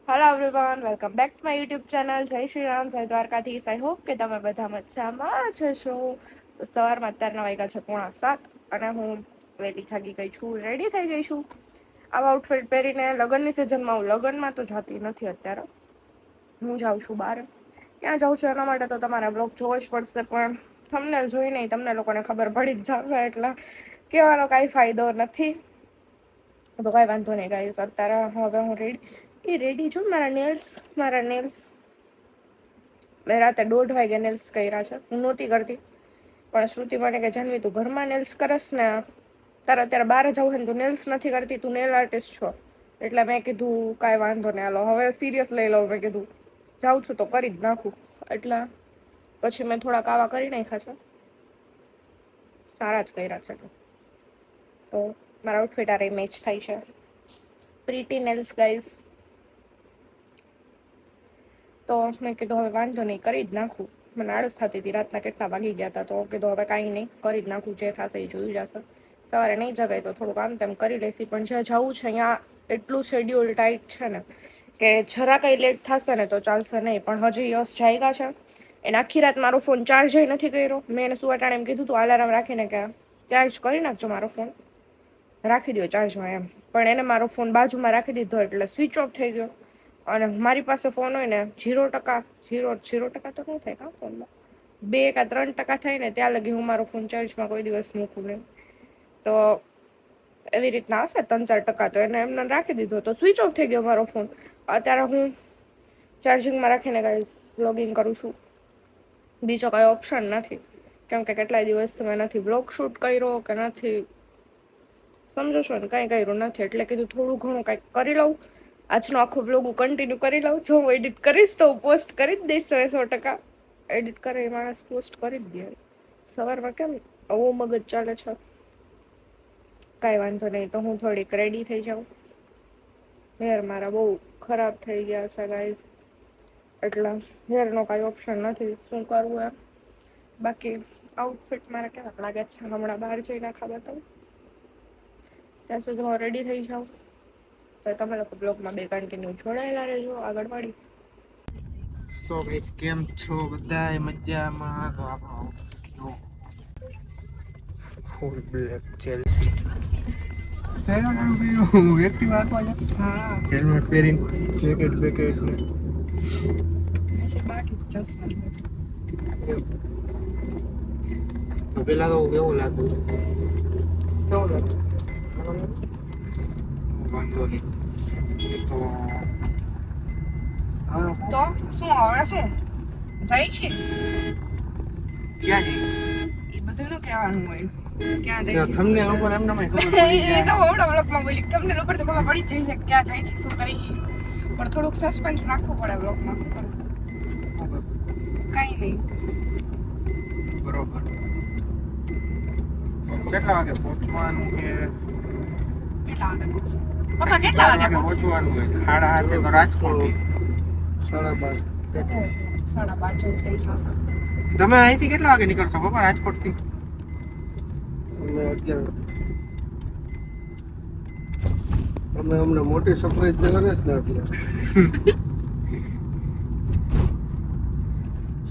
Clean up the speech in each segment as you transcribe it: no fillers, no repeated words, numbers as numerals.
Hello everyone, welcome back to my YouTube channel. જય શ્રી રામ, જય Dwarkadhish. I hope કે તમે બધા મજામાં જશો. તો સવારમાં અત્યારના વાગ્યા છે 6:45 અને હું વહેલી જાગી ગઈ છું, રેડી થઈ ગઈ છું. આવા આઉટફિટ પહેરીને લગ્નની સિઝનમાં હું લગ્નમાં તો જતી નથી અત્યારે. હું જાઉં છું બહાર. ક્યાં જાઉં છું એના માટે તો તમારે બ્લોગ જોવો જ પડશે, પણ થંબનેલ જોઈ નહીં તમને લોકોને ખબર પડી જ જશે, એટલે કહેવાનો કાંઈ ફાયદો નથી. તો કાંઈ વાંધો નહીં ગાઈસ. અત્યારે હવે હું રેડી છું. મારા નેલ્સ મેં રાતે 1:30 વાગે નેલ્સ કર્યા છે. હું નહોતી કરતી, પણ શ્રુતિ મને કે જાનવી તું ઘરમાં નેલ્સ કરસ ને, તારે અત્યારે બહાર જવું હોય ને તું નેલ્સ નથી કરતી, તું નેલ આર્ટિસ્ટ છો. એટલે મેં કીધું કાંઈ વાંધો નહીં, હાલો હવે સિરિયસ લઈ લઉં. મેં કીધું જાઉં છું તો કરી જ નાખું. એટલે પછી મેં થોડાક આવા કરી નાખ્યા છે, સારા જ કર્યા છે. તો મારા આઉટફિટ આરે મેચ થાય છે. Pretty nails guys. તો મેં કીધું હવે વાંધો નહીં, કરી જ નાખું. મને આળસ થતી હતી, રાતના કેટલા વાગી ગયા હતા, તો કીધું હવે કાંઈ નહીં, કરી જ નાખું. જે થશે એ જોયું જશે. સવારે નહીં જગાય તો થોડુંક આમ તેમ કરી લેશી, પણ જ્યાં જવું છે અહીંયા એટલું શેડ્યુલ ટાઈટ છે ને કે જરા કંઈ લેટ થશે ને તો ચાલશે નહીં. પણ હજી યશ જાગ્યા છે, એને આખી રાત મારો ફોન ચાર્જ નથી કર્યો. મેં એને સુવાટાણે એમ કીધું તું અલાર્મ રાખીને કે ચાર્જ કરી નાખજો, મારો ફોન રાખી દો ચાર્જમાં એમ. પણ એને મારો ફોન બાજુમાં રાખી દીધો એટલે સ્વિચ ઓફ થઈ ગયો. અને મારી પાસે ફોન હોય ને 0% 0% તો ન થાય કાં ફોનમાં, 2 કે 3% થાય ને ત્યાં લગી હું મારો ફોન ચાર્જમાં કોઈ દિવસ મૂકું નહીં. તો એવી રીતના હશે 3-4%, તો એને એમને રાખી દીધો તો સ્વિચ ઓફ થઈ ગયો મારો ફોન. અત્યારે હું ચાર્જિંગમાં રાખીને ગાઈસ વ્લોગિંગ કરું છું. બીજો કાંઈ ઓપ્શન નથી, કેમ કે કેટલાય દિવસથી મેં નથી વ્લોગ શૂટ કર્યો કે નથી, સમજો છો ને, કાંઈ કર્યું નથી. એટલે કીધું થોડું ઘણું કાંઈક કરી લઉં. આજનો આખો વ્લોગ હું કન્ટિન્યુ કરી લઉં. જો હું એડિટ કરીશ તો હું પોસ્ટ કરી જ દઈશ 100%. એડિટ કરે એ માણસ પોસ્ટ કરી જ દે. સવારમાં કેમ આવો મગજ ચાલે છે, કાંઈ વાંધો નહીં. તો હું થોડીક રેડી થઈ જાઉં. હેર મારા બહુ ખરાબ થઈ ગયા છે ગાઈસ, એટલે હેરનો કાંઈ ઓપ્શન નથી. શું કરવું એમ. બાકી આઉટફિટ મારા કેવા લાગે છે હમણાં બહાર જઈને ખબર તો ત્યાં સુધી હું રેડી થઈ જાઉં. તો તમે લોકો બ્લોગમાં બે કન્ટિન્યુ જોડાયેલા રહેજો. આગળ મળી. સો ગાઈસ, કેમ છો બધાય? મજામાં? તો આપણો ફૂલ બ્લેક ચેલ્સી ચાલ્યા કરું ગયું એક્ટિવ આપવા છે. હા, હેલ્મેટ પહેરીને જેકેટ બેકેટ ને બાકી ચશ્મા તો પેલા તો કેવું લાગ્યું? કેવું લાગે? વાંધો નહીં. તો હા, તો શું હવે શું જાય છે? ક્યાં જઈએ? એ બધું નું કહેવાનું હોય. ક્યાં જાય છે? તમને ઉપર એમને ખબર પડી એ તો હમણાં બ્લોગમાં બોલી. તમને ઉપર તો ખબર પડી જ જાય છે ક્યાં જાય છે, શું કરી. પણ થોડુંક સસ્પેન્સ રાખવું પડે બ્લોગમાં. કાંઈ નહીં. બરોબર. કેટલા વાગે પહોંચવાનું છે? કેટલા વાગે પહોંચશે? પપ્પા કેટલા વાગે પહોંચશે? પહોંચવાનું હોય 8:30 તો રાજકોટ. 12:30. 12:30 જેવું થઈ જશે. તમે અહીંથી કેટલા વાગે નીકળશો પપ્પા રાજકોટ થી? અમે હમણાં મોટી સરપ્રાઈઝ દેવાના છે ને એટલે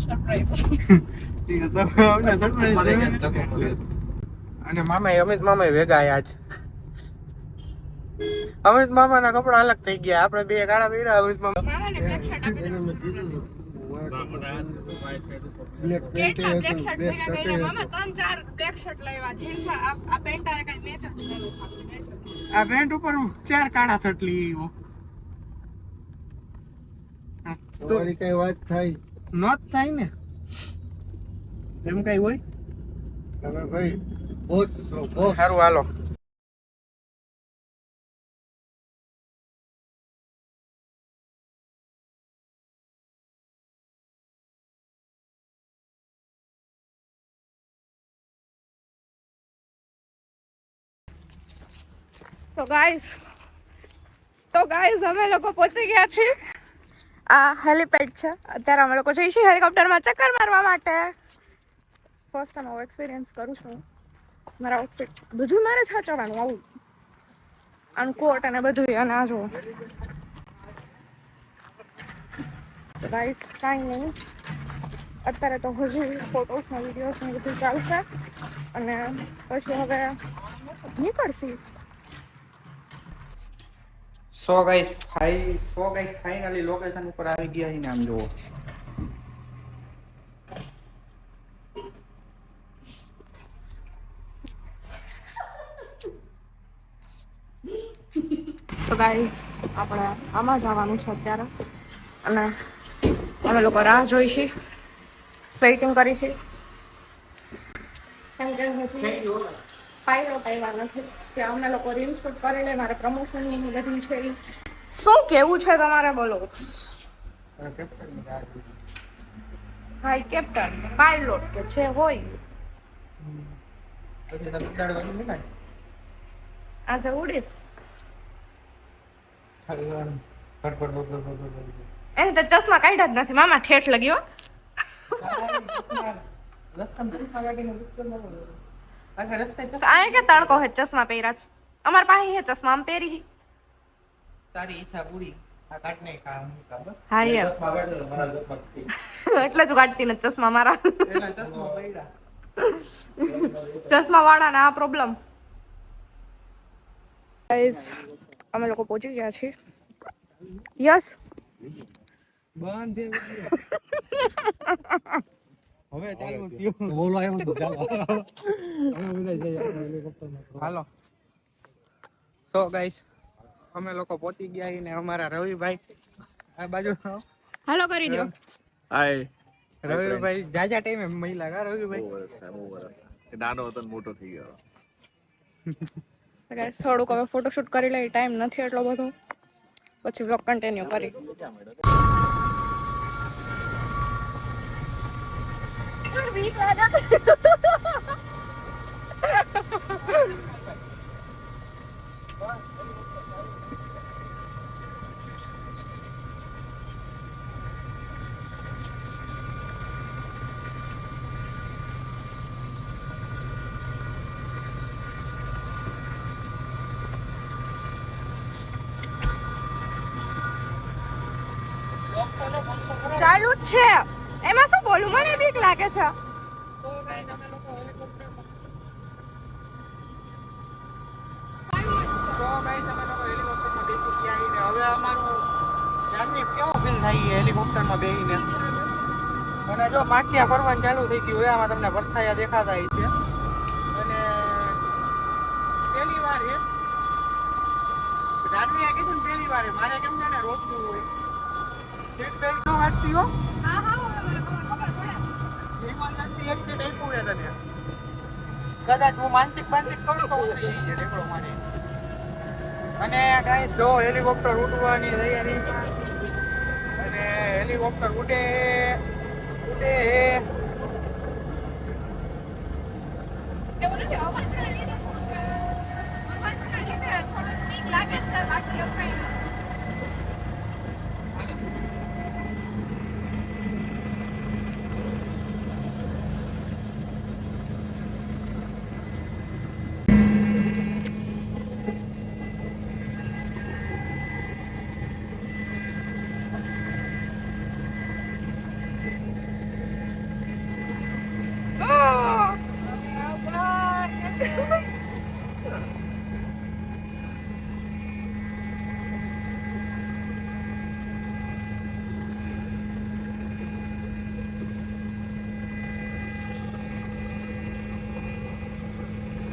સરપ્રાઈઝ. અને મામા અમિત મામા ભેગા આયા છે. અમિત મામા ના કપડા અલગ થઈ ગયા. આપણે બે કાળા પહેર્યા. અમિત મામા મામાને બ્લેક શર્ટ આપી એને દેવાનું મેં જરૂર કીધું નથી. બ્લેક પેન્ટ કેટલા બ્લેક શર્ટ બ્લેક ભેગા કર્યા મામા? શર્ટ 3-4 બ્લેક શર્ટ લાવ્યા. જીન્સ આ પેન્ટ આરે કઈ મેચ જ નતું ખાતું. આ પેન્ટ ઉપર 4 કાળા શર્ટ લઈ આવ્યો. તમારી કઈ વાત થાય નોત થાય ને એમ કઈ હોય. તમે ભાઈ બોસ છો બોસ. સારું હાલો. તો ગાઈઝ અમે લોકો પહોંચી ગયા છીએ. આ હેલીપેડ છે. અત્યારે અમે લોકો જઈશું હેલિકોપ્ટરમાં ચક્કર મારવા માટે. ફર્સ્ટ ટાઈમ આવો એક્સપિરિયન્સ કરું છું. મારા આઉટફિટ બધું મારે જ સાચવવાનું. આવું આનું કોટ અને બધું. અને આ જુઓ તો ગાઈસ કાંઈ નહીં, અત્યારે તો હજી ફોટોસના વિડીયોઝને બધું ચાલશે અને પછી હવે નીકળશી. સો ગાઈસ ફાઇનલી લોકેશન ઉપર આવી ગયા છે ને આમ જુઓ. તો ગાઈસ આપણે આમાં જવાનું છે અત્યારે અને અમે લોકો રાહ જોઈ છીએ, વેઇટિંગ કરી છે કેમ કે હજી પાયલોટ આવ્યા નથી કે અમે લોકો રીલ શૂટ કરી લે. મારે પ્રમોશનની બધી છે ઈ. શું કેવું છે તમારે, બોલો. હાઈ કેપ્ટન પાયલોટ કે છે હોય આજે ઉડીશ એને તો ચશ્મા કાઢ્યા જ નથી મામા, ઠેઠ લગી હો. આ કે તડકો હે ચશ્મા પહેર્યા છે અમાર પાસે હે ચશ્મા આમ પહેરી. તારી ઈચ્છા પૂરી. આ કાટ નહીં કામ બસ. હા યાર એટલે જ કાઢતી નથી ચશ્મા મારા. એના ચશ્મા પડ્યા. ચશ્મા વાળાને આ પ્રોબ્લેમ. ગાઈસ અમે લોકો પહોંચી ગયા છીએ. યસ બંધ હવે ચાલુ થયું. બોલો આવ્યો તો ચાલો અમે બધા જઈએ હેલિકોપ્ટરમાં. હાલો સો ગાઈસ અમે લોકો પહોંચી ગયા છીએ ને અમારા રવિભાઈ આ બાજુ હાલો કરી દો. હાય રવિભાઈ જાજા ટાઈમે મહિલા કા રવિભાઈ બહુ વરસ નાનો હતો ને મોટો થઈ ગયો. ગાઈસ થોડુંક હવે ફોટોશૂટ કરી લઈએ, ટાઈમ નથી એટલો બધો, પછી વ્લોગ કન્ટિન્યુ કરી. ચાલુ જ છે એમાં શું બોલું, મને બીક લાગે છે. તો ગાઈસ અમે લોકો હેલિકોપ્ટરમાં બેસી ગયા છીએ ને હવે અમારું જાનવી કેવો ફીલ થાય છે હેલિકોપ્ટરમાં બેસીને. અને જો માખિયા ફરવાનું ચાલુ થઈ ગયું હોય, આમાં તમને ભરથાયા દેખાતા છે. અને પહેલી વાર છે જાનવીએ કીધું ને પહેલી વાર મારે કેમ છે ને રોજનું હોય સીટ બેલ્ટ નો વાટતી હો. એમાં નથી એક સીટ આપ્યું છે તને. કદાચ હું માનસિક કરું તો ઉતરી જઈએ ઢેકડો મારી. અને ગાઈસ જો હેલિકોપ્ટર ઉડવાની તૈયારી અને હેલિકોપ્ટર ઉડે ઉડે. એવું નથી, અવાજના લીધે થોડુંક બીક લાગે છે, બાકી એવું કંઈ નથી.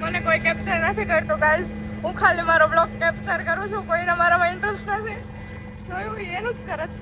મને કોઈ કેપ્ચર નથી કરતો ગાઈસ, હું ખાલી મારો બ્લોગ કેપ્ચર કરું છું, કોઈને મારામાં ઇન્ટરેસ્ટ નથી. જોયું એનું જ કરે છે.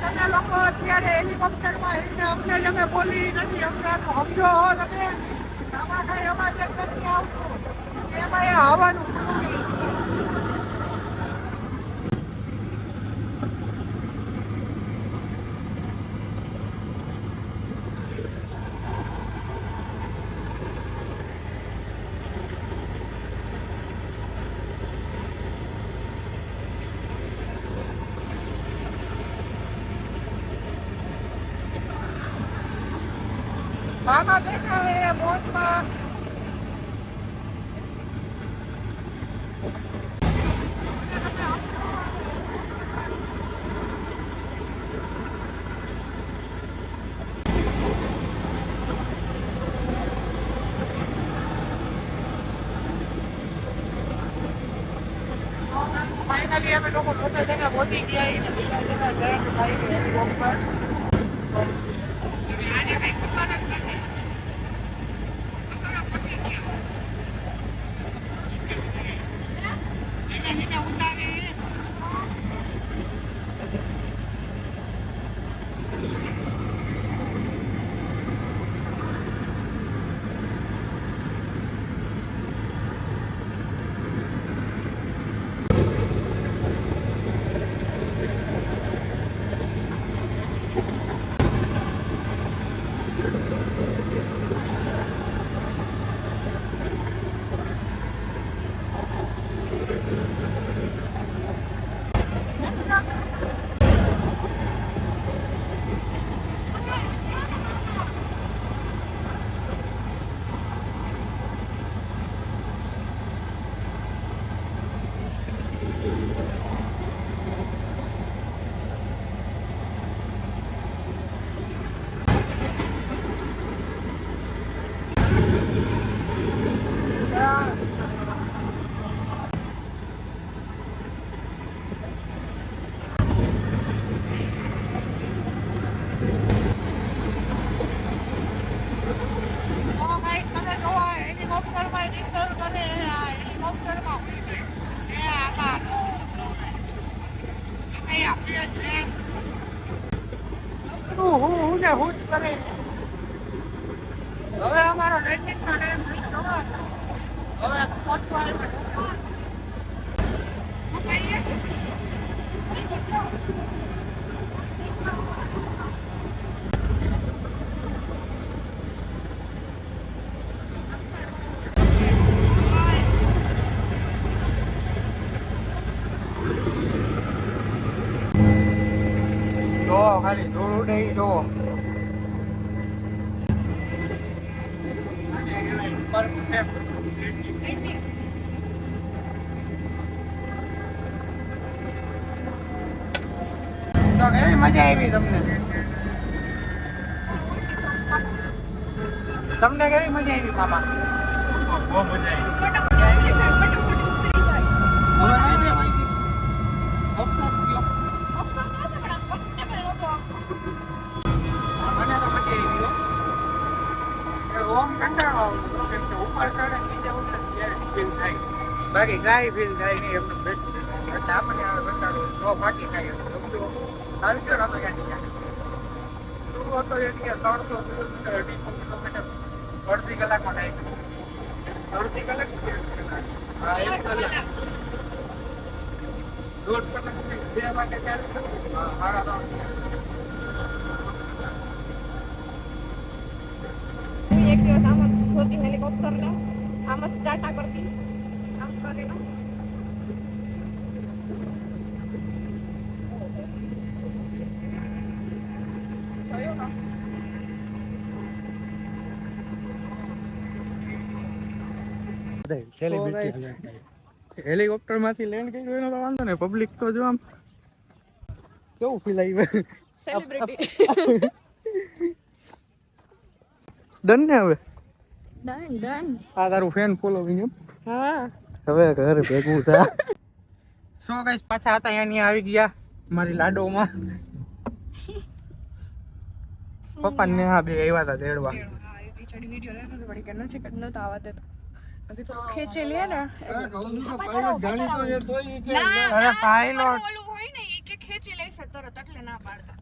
તમે લોકો અત્યારે હેલિકોપ્ટરમાં હિને અમને જ અમે બોલી નથી સંભળાતું. સમજો હો તમે, આમાં કઈ અવાજ જ નથી આવતો. એમાં એ હવાનું મામા બેઠા હે મોજમાં. ફાઇનલી અમે લોકો પોતે જગ્યા પહોંચી ગયા છીએ ને ધીમે ધીમે ટ્રેન થઈ ગઈ હેલિકોપ્ટર. આજે કઈ ખબર જ નથી. ધીમે ધીમે ઉતારે. હવે અમારો લેન્ડિંગ નો ટાઈમ થઈ ગયો. હવે પહોંચવા આવ્યા. જો ખાલી ધૂળ ઉડે ઈ જો. તો કેવી મજા આવી તમને? તમને કેવી મજા આવી મામા? બહુ મજા આવી. હવે નહીં બે ભાઈ ઓપ્શન થયો. મને તો મજા આવી હો. ઓમ કંટાળો આવતો કેમ કે ઉપર ચડે નીચે ઉતરે ત્યારે ફીલ થાય. બાકી કાંઈ ફીલ થાય નહીં એમને બેઠું એટલે આપણને હવે કંટાળો નો ફાટી થાય. આવી ગયો નતો ક્યાંથી શું હતો એટલે 300 કિલોમીટર 250 કિલોમીટર અડધી કલાકમાં થાય. અડધી કલાક હા 1 કલાક 1.5 કલાક 2 વાગે ત્યારે સાડા 3 એક દિવસ આમ જ જોતી હેલિકોપ્ટરને આમ જ ટાટા કરતી આમ કરીને જોયું ને હેલિકોપ્ટર માંથી લેન્ડ કર્યું એનો તો વાંધો ને. પબ્લિક તો જો આમ કેવું ફીલ આવ્યું. સેલિબ્રિટી ડન ને હવે ડન આ તારું ફેન ફોલોવિંગ એમ. હા હવે ઘરે ભેગું થા. સો ગાઈસ પાછા હતા અહીંયા આવી ગયા મારી લાડોમાં. પપ્પા ને આ બે આવ્યા હતા તેડવા. ચડી વિડિયો લેતો તો વળી કે નજીક જ નતો આવવા દેતો. અભી તો ખેંચી લે ને અરે પાયલોટ ઓલું હોય ને એ કે ખેંચી લેશે તરત એટલે ના પાડતા.